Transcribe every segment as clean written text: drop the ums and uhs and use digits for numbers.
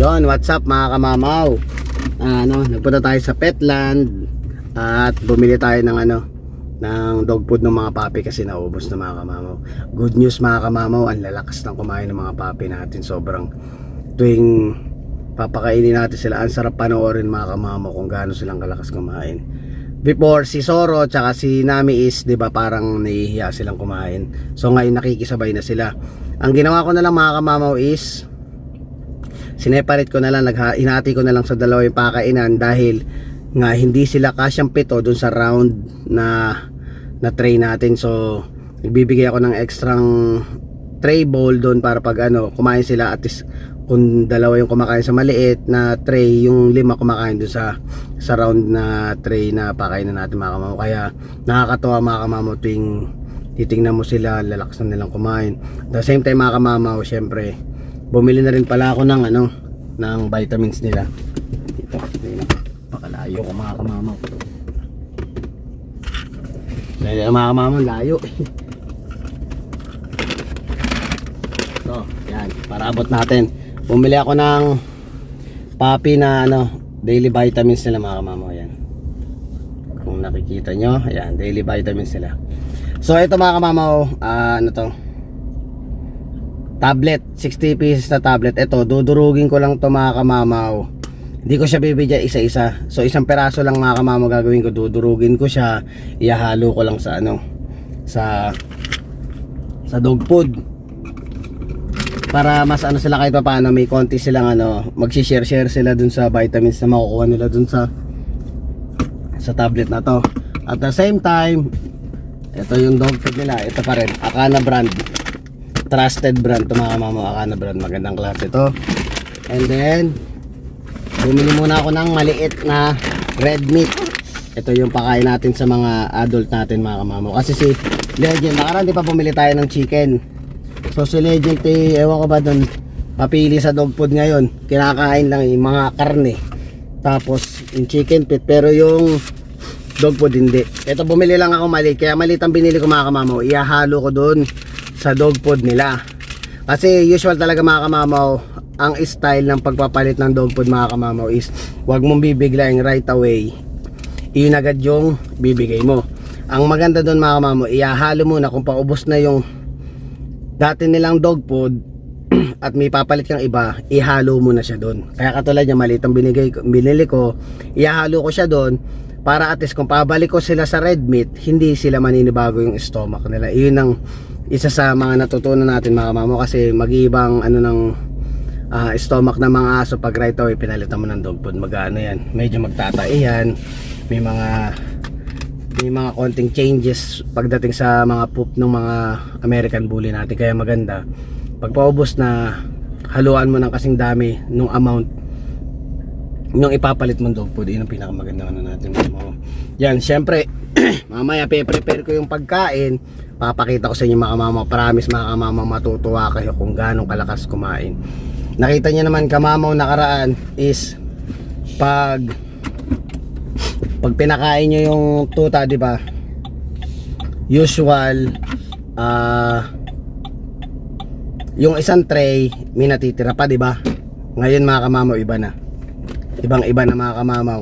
Yon, what's up mga kamamaw? Nagpunta tayo sa Petland at bumili tayo ng ng dog food ng mga papi kasi naubos na mga kamamaw. Good news mga kamamaw, ang lalakas ng kumain ng mga papi natin. Sobrang tuwing papakainin natin sila, ang sarap panoorin mga kamamaw kung gaano silang kalakas kumain. Before si Soro tsaka si Nami is 'di ba parang nahihiya silang kumain. So ngayon nakikisabay na sila. Ang ginawa ko na lang mga kamamaw is sineparate ko na lang, hinati ko na lang sa dalawa yung pakainan dahil nga hindi sila kasyang pito dun sa round na tray natin. So nagbibigay ako ng extrang tray bowl doon para pag kumain sila, at least kung dalawa yung kumakain sa maliit na tray, yung 5 kumakain doon sa round na tray na pakainan natin mga kamamo. Kaya nakakatawa mga kamamo tuwing titingnan mo sila, lalakas na nilang kumain. At the same time mga kamamo, syempre bumili na rin pala ako ng ng vitamins nila. Ito, pakalayo ko mga kamamaw. Dahil mga kamamaw, layo. So, yan, para abot natin. Bumili ako ng papi na daily vitamins nila mga kamamaw. Yan. Kung nakikita nyo, ayan, daily vitamins nila. So, ito mga kamamaw, tablet, 60 pieces na tablet. Ito, dudurugin ko lang to mga kamamaw. Hindi ko siya bibigyan isa-isa. So isang peraso lang mga kamamaw gagawin ko. Dudurugin ko siya, ihahalo ko lang sa sa dog food. Para mas sila kahit paano, may konti silang magsi-share sila dun sa vitamins na makukuha nila dun sa tablet na to. At the same time, ito yung dog food nila. Ito pa rin, Akana brand. Trusted brand to mga kamamaw, Akana brand, magandang klase to. And then bumili muna ako ng maliit na red meat. Ito yung pakain natin sa mga adult natin mga kamamaw. Kasi si Legend, nakaraan di pa bumili tayo ng chicken. So si Legend ewan ko ba dun, papili sa dog food ngayon, kinakain lang yung mga karne tapos yung chicken feet, pero yung dog food hindi. Ito bumili lang ako maliit, kaya maliit ang binili ko mga kamamaw. Ihahalo ko dun sa dog food nila. Kasi usual talaga mga kamamaw, ang style ng pagpapalit ng dog food mga kamamaw is wag mong bibiglayin right away, iyon agad yung bibigay mo. Ang maganda doon mga kamamaw, ihahalo muna kung paubos na yung dati nilang dog food at may papalit kang iba, ihalo mo na siya doon. Kaya katulad niya, maliit ang binili ko, ihahalo ko siya doon para at least kung pabalik ko sila sa red meat, hindi sila maninibago yung stomach nila. Iyon ang isa sa mga natutunan natin mga kamamo, kasi mag-iibang stomach ng mga aso pag right away pinalitan mo ng dog food. Yan, medyo magtatai yan, may mga konting changes pagdating sa mga poop ng mga American Bully natin. Kaya maganda pag paubos na, haluan mo ng kasing dami nung amount nung ipapalit mong dog food. Yun ang pinakamaganda natin mga kamamo. Yan, syempre mamaya pe-prepare ko yung pagkain, papakita ko sa inyo mga kamamaw. Promise mga kamamaw, matutuwa kayo kung gaano kalakas kumain. Nakita niyo naman kamamaw nakaraan is pag pinakain nyo yung tuta, di ba? Usual yung isang tray may natitira pa, di ba? Ngayon mga kamamaw, iba na. Ibang-iba na mga kamamaw.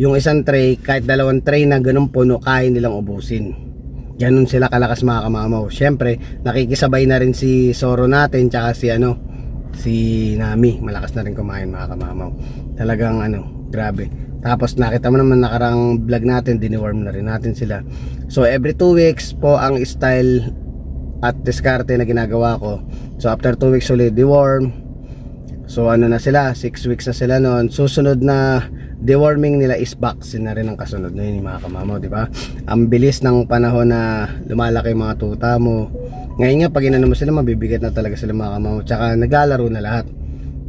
Yung isang tray, kahit 2 tray na ganun puno, kaya nilang ubusin. Ganun sila kalakas mga kamamaw. Syempre, nakikisabay na rin si Soro natin, tsaka si Nami. Malakas na rin kumain mga kamamaw. Talagang grabe. Tapos nakita mo naman nakarang vlog natin, diniworm na rin natin sila. So every 2 weeks po ang style at diskarte na ginagawa ko. So after 2 weeks ulit deworm. So na sila, 6 weeks na sila noon. Susunod na deworming nila is vaccine na rin ang kasunod na yun mga kamamaw, di ba? Ang bilis ng panahon na lumalaki mga tuta mo. Ngayon nga pag inano mo sila, mabibigat na talaga sila mga kamamaw. Tsaka naglalaro na lahat.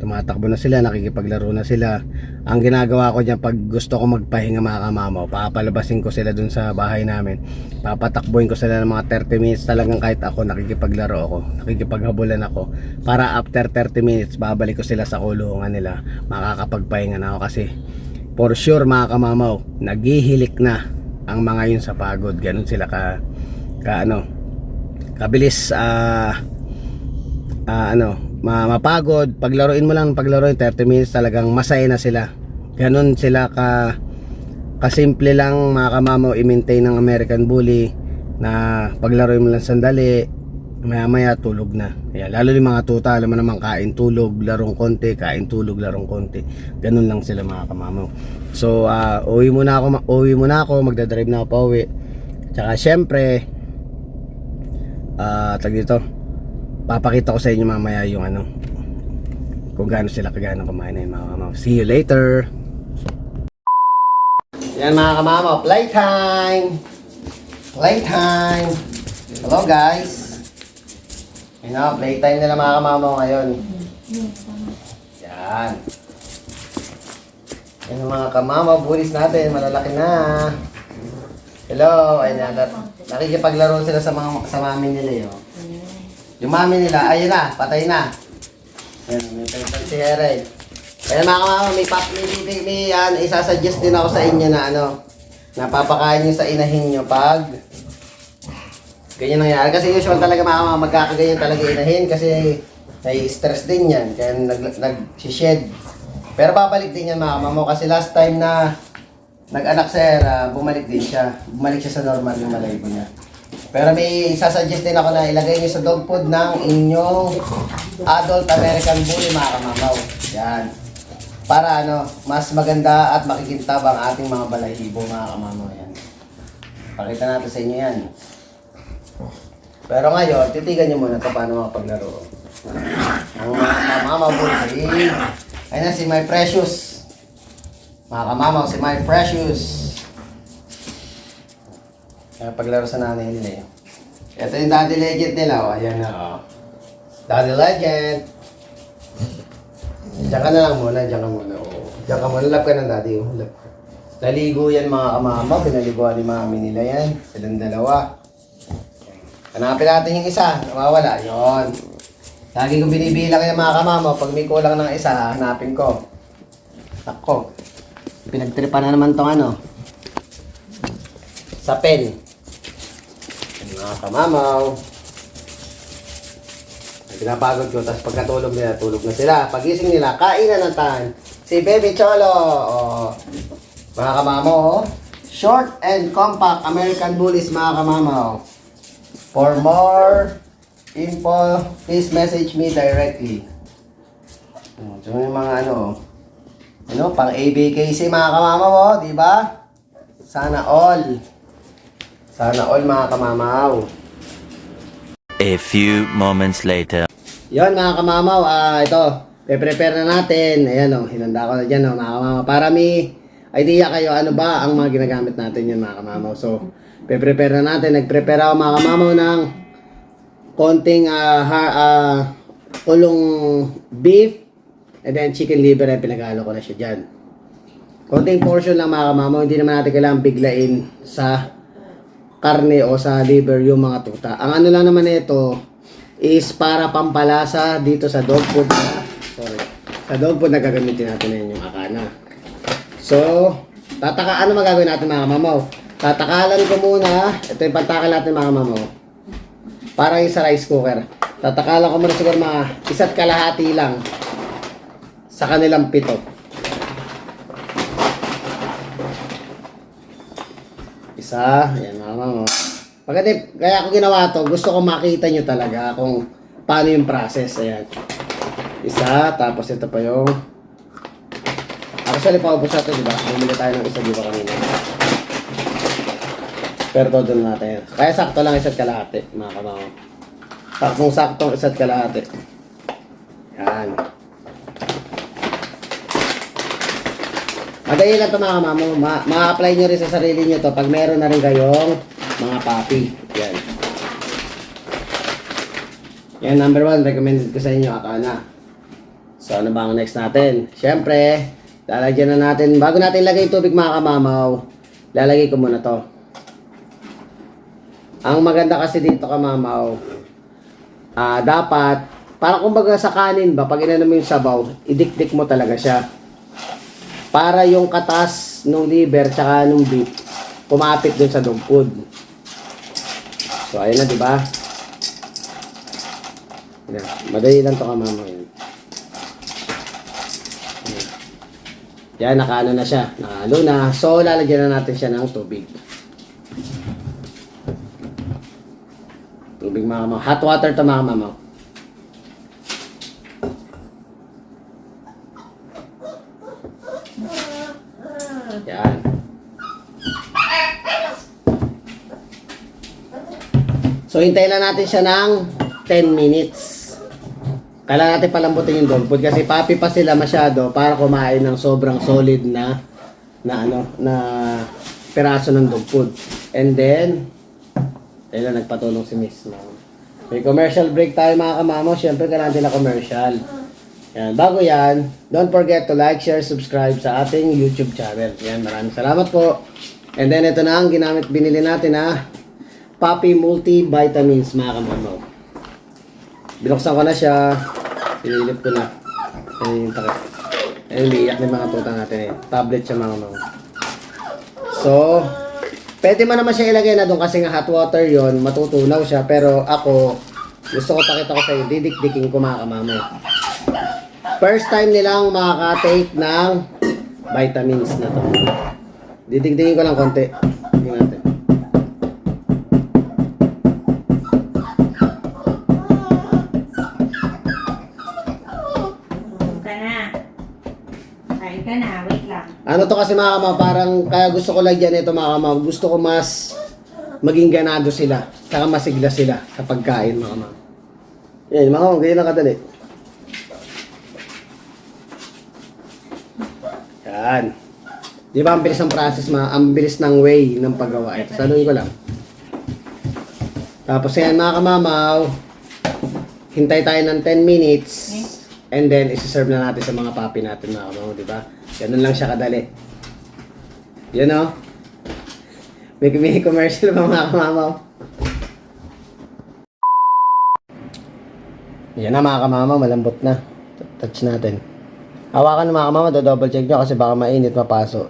Tumatakbo na sila, nakikipaglaro na sila. Ang ginagawa ko dyan pag gusto ko magpahinga mga kamamaw, papalabasin ko sila dun sa bahay namin, papatakbuhin ko sila ng mga 30 minutes talagang, kahit ako nakikipaglaro ako, nakikipaghabulan ako, para after 30 minutes babalik ko sila sa kulungan nila, makakapagpahinga na ako. Kasi for sure mga kamamaw, naghihilik na ang mga yun sa pagod. Ganun sila kabilis mapagod. Paglaruin mo lang, paglaruin 30 minutes talagang masaya na sila. Ganun sila kasimple lang mga kamamaw i-maintain ng American Bully, na paglaruin mo lang sandali, maya maya tulog na. Ayan, lalo yung mga tuta, alam mo naman, kain tulog, larong konti, kain tulog, larong konti. Ganun lang sila mga kamamaw. So uwi muna ako, magdadrive na ako pa uwi. Tsaka syempre tag dito, papakita ko sa inyo mamaya yung kung gaano sila kagana kumain na mga kamamaw. See you later. Yan mga kamamaw, playtime. Hello guys. Playtime nila mga kamamaw ngayon. Yan. Yan ang mga kamamaw, bulis natin, malalaki na. Hello, ayun na. Nakikipaglaro sila sa mami nila yun. Yung mami nila, ayun na, patay na. Ayan, may pagpag si Heray. Ayan mga kamamaw, may isasuggest din ako sa inyo na napapakain nyo sa inahin nyo pag ganyan nangyari. Kasi usual talaga mga kamamaw, magkakaganyan talaga inahin kasi nai-stress din yan. Kaya nag-shed. Pero babalik din yan mga kamamaw kasi last time na nag-anak sa Hera, bumalik din siya. Bumalik siya sa normal yung malayo niya. Pero may isasuggest din ako na ilagay niyo sa dog food ng inyong adult American Bully mga kamamaw. Yan. Para mas maganda at makikintab ang ating mga balahibo mga kamamaw. Yan. Pakita natin sa inyo yan. Pero ngayon, titigan niyo muna ito paano makapaglaro. Ang mga kamamaw Bully. Ayun na si My Precious. Mga kamamaw, si My Precious. Kaya paglaro sa nanay nila yun. Ito yung Daddy Legend nila. Ayan na. Daddy Legend. Diyan ka na lang muna. Diyan ka muna. Lap ka ng daddy. Lap. Naligo yan mga kamamaw. Pinaliguan ni mami nila yan. Silang dalawa. Hanapin natin yung isa. Nawawala. Yun. Lagi kong binibilang yung mga kamamaw. Pag may kulang ng isa, hanapin ko. Ako. Pinagtripan na naman tong sa pen. Mga kamamaw. Pinapagod ko, tapos pagkatulog nila, tulog na sila. Pagising nila, kain na ng tan. Si Baby Cholo. Mga kamamaw, short and compact American Bullies mga kamamaw. For more info, please message me directly. So yung mga pang ABKC mga kamamaw, di ba? Sana all. Sana all mga kamamaw. A few moments later. Yon mga kamamaw, ito, pe-prepare na natin. Ayan hinanda ko na dyan mga kamamaw. Para may idea kayo ano ba ang mga ginagamit natin yan mga kamamaw. So, pe-prepare na natin. Nag-prepare ako mga kamamaw ng konting ulong beef and then chicken liver ay pinaghalo ko na siya dyan. Konting portion lang mga kamamaw. Hindi naman natin kailangan biglain sa karne o sa liver yung mga tuta. Ang lang naman ito is para pampalasa dito sa dog food. Sa dog food na gagamitin natin na yung akana. So, magagawin natin mga kamamaw? Tatakalan ko muna. Ito yung pantakal natin mga kamamaw. Parang yung sa rice cooker. Tatakalan ko muna siguro mga 1.5 lang sa kanilang 7. Ayan mga kamamaw. Kaya ako ginawa to, gusto ko makita nyo talaga kung paano yung process. Ayan. Isa, tapos ito pa yung actually paubos natin, diba? Bumili tayo ng isa, diba kanina? Pero todo natin. Kaya sakto lang 1.5 mga kamamaw. Saktong 1.5. Yan. Madali lang ito mga kamamaw. Ma-apply nyo rin sa sarili nyo to pag meron na rin kayong mga puppy. Yan. Yan, number 1. Recommended ko sa inyo, akana. So, ano ba ang next natin? Siyempre, lalagyan na natin. Bago natin ilagay yung tubig mga kamamaw, lalagay ko muna to. Ang maganda kasi dito kamamaw, dapat, para kumbaga sa kanin ba, pag inano mo yung sabaw, idikdik mo talaga siya. Para yung katas ng liver tsaka ng beef kumapit dun sa dog food. So ayun na, di ba? Yan. Madali lang to kamama yun. Yan, nakaano na siya. Nakalo na. So, lalagyan na natin siya ng tubig. Tubig mga kamaw. Hot water to mga kamaw. Yan. So, hintayin lang natin siya ng 10 minutes. Kailangan natin palambutin yung dog food kasi papi pa sila masyado para kumain ng sobrang solid na piraso ng dog food. And then, ayun na, nagpatulong si Miss. May commercial break tayo mga kamamo. Siyempre, kailangan din na commercial. Yan. Bago yan, don't forget to like, share, subscribe sa ating YouTube channel. Yan, maraming salamat po. And then, ito na ang binili natin na Papi Multivitamins mga kamamo. Binuksan ko na siya. Pinilip ko na. Ayun yung takip. Ayun, liiyak ng mga tuta natin eh. Tablet siya mga kamamo. So, pwede man naman siya ilagay na doon kasi nga hot water yon, matutunaw siya. Pero ako, gusto ko pakita ko sa iyo, didikdikin ko mga kamamo. First time nilang makaka-take ng vitamins na to. Didikdikin ko lang konti. Tingnan natin. Kain ka na, wait lang. Ano to kasi mga kamaw, parang kaya gusto ko lagyan ito mga kamaw. Gusto ko mas maging ganado sila. Saka masigla sila sa pagkain mga kamaw. Yan, mga kamaw, ganyan lang kadali. Yan. Di ba ang bilis ng process ang bilis ng way ng paggawa. Ito, saluhin ko lang. Tapos yan mga kamamaw, hintay tayo ng 10 minutes. And then, isi-serve na natin sa mga papi natin mga kamaw, di ba? Ganun lang siya kadali. Yan o. May commercial ba mga kamamaw? Yan na mga kamamaw, malambot na. Touch natin. Hawakan na mga kamamaw, double check nyo kasi baka mainit mapaso.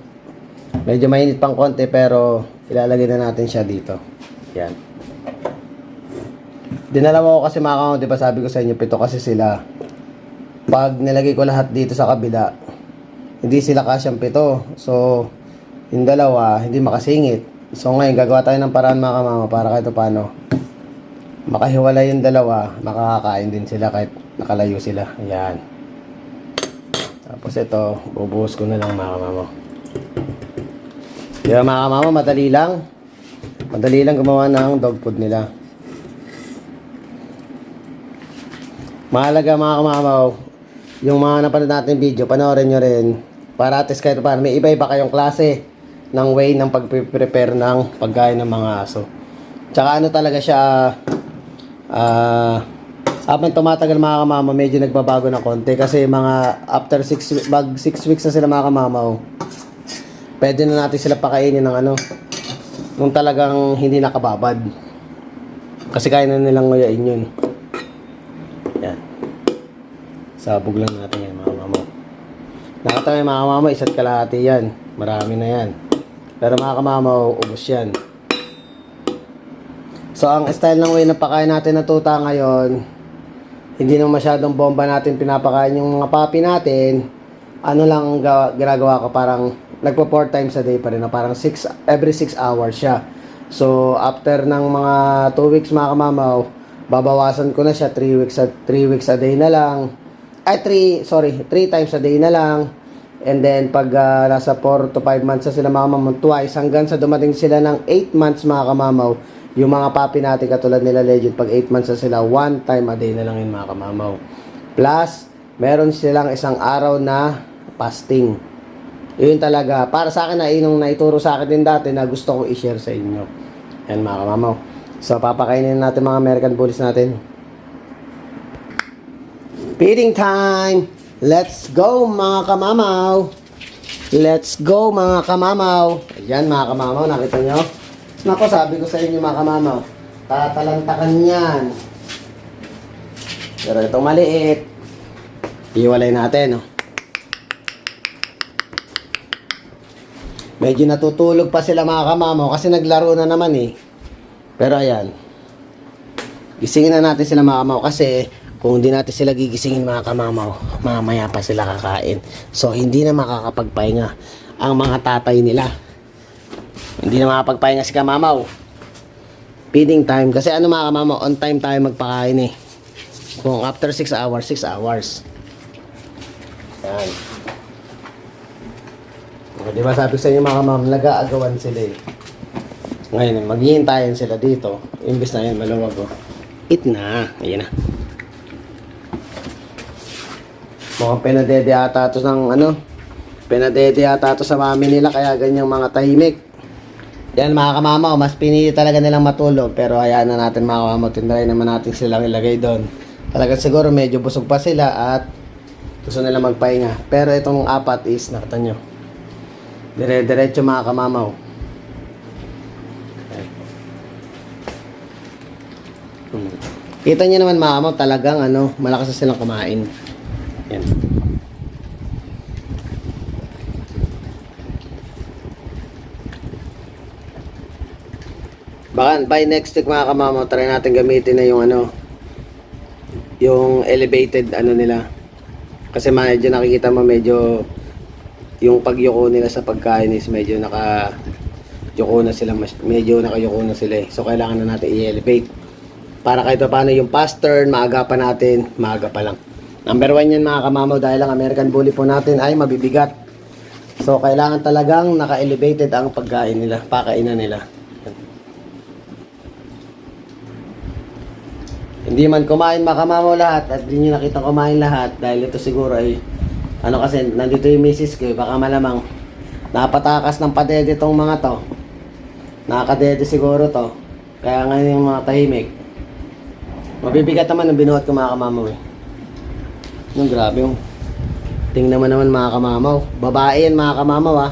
Medyo mainit pang konti pero ilalagay na natin siya dito. Yan. Dinalawa ko kasi mga kamamaw, di ba sabi ko sa inyo, 7 kasi sila. Pag nilagay ko lahat dito sa kabila, hindi sila kasyang 7. So, yung dalawa, hindi makasingit. So, ngayon, gagawa tayo ng paraan mga kamama para kahit paano makahiwalay yung dalawa, makakakain din sila kahit nakalayo sila. Ayan. Tapos ito, bubuhos ko na lang mga kamama. Di ba mga kamama, madali lang. Madali lang gumawa ng dog food nila. Mahalaga mga kamamaw, yung mga napanood natin video, panoorin nyo rin para at least kahit paano may iba-iba kayong klase ng way ng pag-prepare ng pagkain ng mga aso. Tsaka ano talaga siya, habang tumatagal mga kamamaw, medyo nagbabago na konti kasi mga after 6 weeks na sila mga kamamaw, pwede na natin sila pakainin ng nung talagang hindi nakababad. Kasi kaya na nilang nguyain yun. Yan. Sabog lang natin yan mga mamaw. Nakatawa yung mga mamaw, isa't kalahati yan. Marami na yan. Pero mga kamamaw, ubos yan. So ang style ng way na pakain natin na tuta ngayon, hindi nang masyadong bomba natin pinapakain yung mga papi natin. Ano lang ginagawa ko, parang nagpo 4 times a day pa rin na parang every 6 hours siya. So after ng mga 2 weeks mga kamamaw, babawasan ko na siya 3 weeks a day na lang. 3 times a day na lang. And then pag nasa 4 to 5 months na sila mga kamamaw, twice hanggang sa dumating sila ng 8 months mga kamamaw. Yung mga papi natin katulad nila Legend, pag 8 months na sila, 1 time a day na lang yun mga kamamaw. Plus, meron silang isang araw na fasting. Yun talaga, para sa akin na inong naituro sa akin din dati na gusto ko i-share sa inyo. Yan mga kamamaw. So, papakainin natin mga American Bullies natin. Feeding time! Let's go mga kamamaw! Let's go mga kamamaw! Ayan mga kamamaw, nakita nyo? Nako, sabi ko sa inyo mga kamamaw, tatalantakan yan. Pero itong maliit, iwalay natin. Oh. Medyo natutulog pa sila mga kamamaw kasi naglaro na naman eh. Pero ayan, gisingin na natin sila mga kamamaw kasi Kung hindi natin sila gigisingin mga kamamaw, mamaya pa sila kakain. So, hindi na makakapagpahinga ang mga tatay nila. Hindi na makakapagpahinga si kamamaw. Feeding time. Kasi ano mga kamamaw, on time tayo magpakain eh. Kung after 6 hours, 6 hours. Yan. O, diba sabi ko sa inyo mga kamamaw, nag-aagawan sila eh. Ngayon, maghihintayin sila dito. Imbis na yan, maluwag oh. Eat na. Ayan na. Mukhang pinadede ata ito ng ano. Pinadede ata ito sa mami nila kaya ganyang mga tahimik. Yan mga kamamaw, mas pinili talaga nilang matulog. Pero hayaan na natin mga kamamaw, tinry naman natin silang ilagay doon. Talaga siguro medyo busog pa sila at gusto nila magpahinga. Pero itong apat is, nakita nyo, dire-diretso mga kamamaw. Kita nyo naman mga kamamaw, talagang ano, malakas na silang kumain. Yan. Baka by next week mga kamamaw, try natin gamitin na yung ano, yung elevated ano nila. Kasi medyo nakikita mo medyo yung pagyuko nila sa pagkain is medyo nakayuko na sila, medyo nakayuko na sila eh. So kailangan na natin i-elevate para kahit paano yung fast turn, maaga pa natin, maaga pa lang. Number 1 yan mga kamamaw dahil ang American Bully po natin ay mabibigat. So kailangan talagang naka-elevated ang pagkain nila, pakainan nila. Hindi man kumain mga kamamaw lahat at hindi nyo nakita kumain lahat dahil ito siguro ay ano kasi nandito yung misis ko, baka malamang napatakas ng padede tong mga to. Nakakadede siguro to. Kaya ngayon yung mga tahimik. Mabibigat naman ang binuhat ko mga kamamaw eh. Yung grabe yung tingnan mo naman mga kamamaw. Babae yan mga kamamaw ah.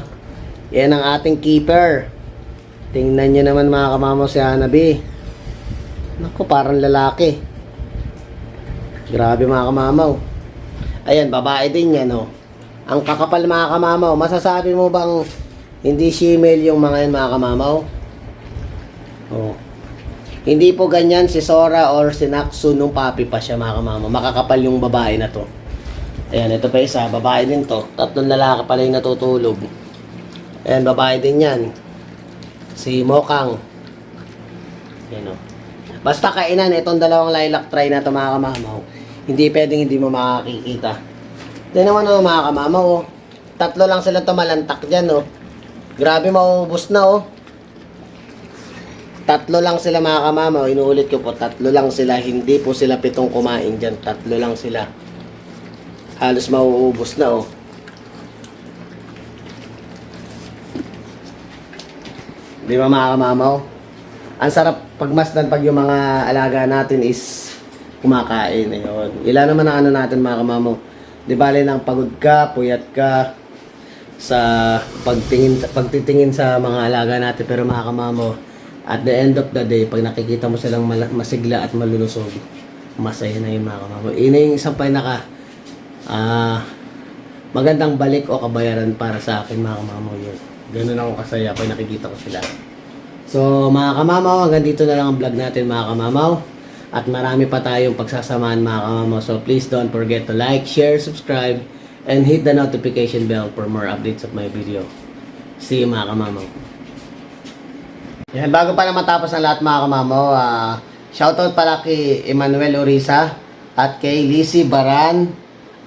Yan ang ating keeper. Tingnan nyo naman mga kamamaw si Hanabi. Naku parang lalaki. Grabe mga kamamaw. Ayan babae din yan oh. Ang kakapal mga kamamaw. Masasabi mo bang hindi female yung mga yan mga kamamaw? Oh. Hindi po ganyan si Sora or si Naksu nung papi pa siya mga kamamaw. Makakapal yung babae na to. Ayan, ito pa isa. Babae din to. Tatlong lalaki pala yung natutulog. Ayan, babae din yan. Si Mokang. Ayan o. Basta kainan, itong dalawang lilac try na to mga kamamaw. Hindi pwedeng hindi mo makakikita. Ito naman o mga kamamaw o. Tatlo lang sila tumalantak dyan o. Grabe maubos na o. Tatlo lang sila mga kamamaw, inuulit ko po, tatlo lang sila, hindi po sila 7 kumain dyan, tatlo lang sila. Halos mauubos na oh. Di ba mga kamamaw? Ang sarap pagmasdan pag yung mga alaga natin is kumakain. Ayun. Ilan naman ang ano natin mga kamamaw. Di bale nang pagod ka, puyat ka sa pagtitingin sa mga alaga natin, pero mga kamamaw, at the end of the day, pag nakikita mo silang masigla at malulusog, masaya na yun mga kamamaw. Ina yung isang magandang balik o kabayaran para sa akin mga kamamaw yun. Ganun ako kasaya pag nakikita ko sila. So mga kamamaw, hanggang dito na lang ang vlog natin mga kamamaw. At marami pa tayong pagsasamahan mga kamamaw. So please don't forget to like, share, subscribe, and hit the notification bell for more updates of my video. See you mga kamamaw. Yan, bago pala matapos ang lahat mga kamamaw, shoutout pala kay Emmanuel Orisa at kay Lizzie Baran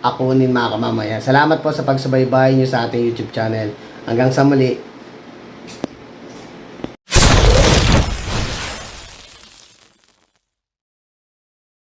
Akunin mga kamamaw. Yan. Salamat po sa pagsubaybay nyo sa ating YouTube channel. Hanggang sa muli.